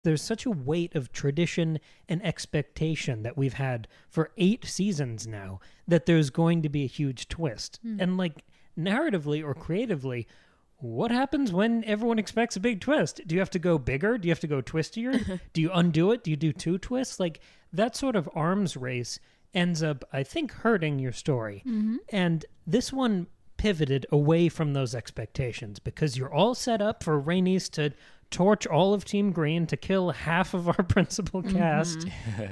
There's such a weight of tradition and expectation that we've had for 8 seasons now that there's going to be a huge twist. And like narratively or creatively, what happens when everyone expects a big twist? Do you have to go bigger? Do you have to go twistier? Do you undo it? Do you do 2 twists? Like that sort of arms race ends up, I think, hurting your story. And this one pivoted away from those expectations because you're all set up for Rhaenys to torch all of Team Green to kill half of our principal cast,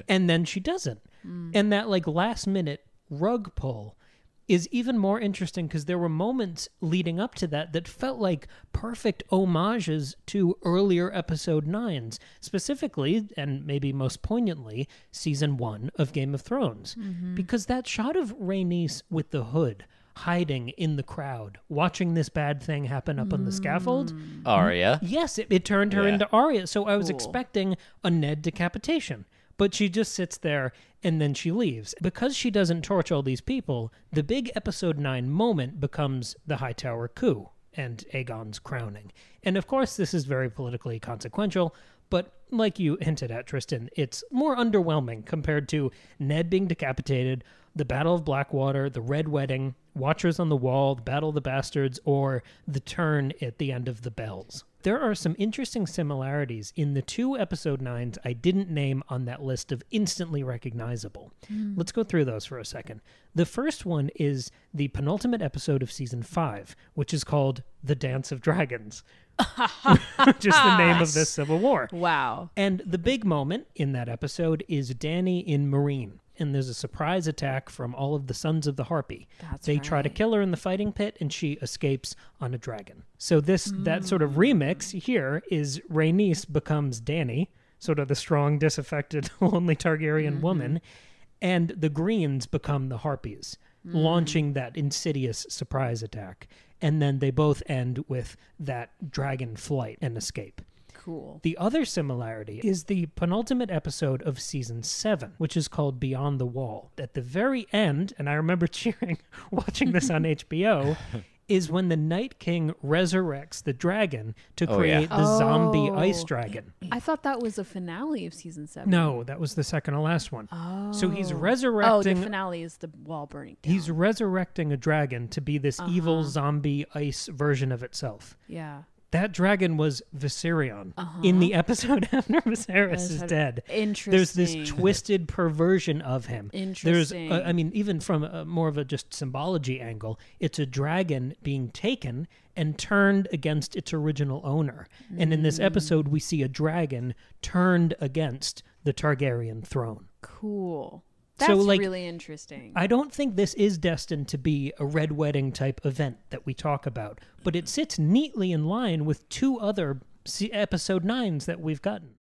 and then she doesn't. And that like last minute rug pull is even more interesting because there were moments leading up to that that felt like perfect homages to earlier episode 9s, specifically, and maybe most poignantly, season 1 of Game of Thrones. Because that shot of Rhaenys with the hood hiding in the crowd, watching this bad thing happen up on the scaffold. Arya. Yes, it turned her into Arya. So I was expecting a Ned decapitation. But she just sits there and then she leaves. Because she doesn't torch all these people, the big episode 9 moment becomes the Hightower coup and Aegon's crowning. And of course, this is very politically consequential, but like you hinted at, Tristan, it's more underwhelming compared to Ned being decapitated, the Battle of Blackwater, the Red Wedding, Watchers on the Wall, the Battle of the Bastards, or the turn at the end of The Bells. There are some interesting similarities in the 2 episode 9s I didn't name on that list of instantly recognizable. Let's go through those for a second. The first one is the penultimate episode of season 5, which is called The Dance of Dragons, which is the name of this civil war. Wow. And the big moment in that episode is Dany in Meereen. And there's a surprise attack from all of the Sons of the Harpy. They try to kill her in the fighting pit, and she escapes on a dragon. So that sort of remix here is Rhaenys becomes Dany, sort of the strong, disaffected, lonely Targaryen woman, and the Greens become the Harpies, launching that insidious surprise attack. And then they both end with that dragon flight and escape. Cool. The other similarity is the penultimate episode of season 7, which is called Beyond the Wall. At the very end, and I remember cheering watching this on HBO, is when the Night King resurrects the dragon to create the zombie ice dragon. I thought that was a finale of season 7. No, that was the second to last one. So he's Oh, resurrecting... the finale is the wall burning down. He's resurrecting a dragon to be this evil zombie ice version of itself. Yeah. That dragon was Viserion in the episode after Viserys is dead. Interesting. There's this twisted perversion of him. Interesting. There's, even from more of a just symbology angle, it's a dragon being taken and turned against its original owner. And in this episode, we see a dragon turned against the Targaryen throne. Cool. That's really interesting. I don't think this is destined to be a Red Wedding type event that we talk about, but it sits neatly in line with 2 other episode 9s that we've gotten.